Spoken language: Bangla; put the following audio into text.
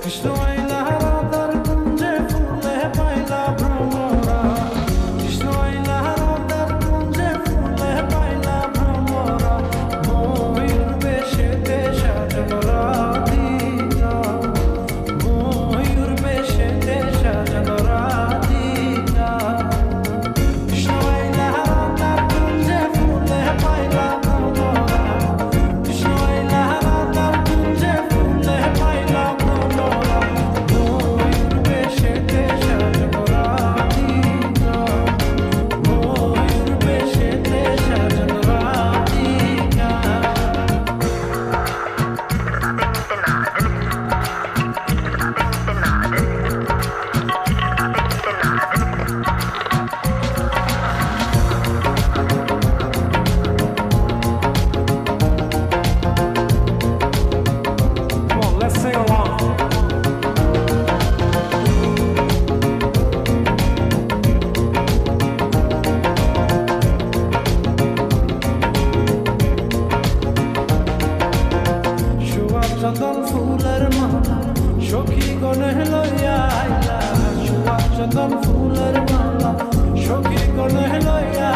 কৃষ্ণ আইলা রাধার কুঞ্জে ফুলে পাইলা ভ্রমরা, কৃষ্ণ আইলা রাধার কুঞ্জে ফুলে পাইলা ভ্রমরা, ময়ূর বেশেতে সাজানো রাধিকা, ময়ূর বেশেতে সাজানো রাধিকা। কৃষ্ণ আইলা রাধার কুঞ্জে ফুলে পাইলা ভ্রমরা, কৃষ্ণ আইলা রাধার কুঞ্জে ফুলে পাইলা ভ্রমরা, ময়ূর বেশেতে সাজানো রাধিকা, ময়ূর বেশেতে সাজানো Radhika. Come on, let's sing along. সুয়ার চন্দন ফুলের মালা সখী গনে লইয়া আইলা, সুয়ার চন্দন ফুলের মালা সখী গনে লইয়া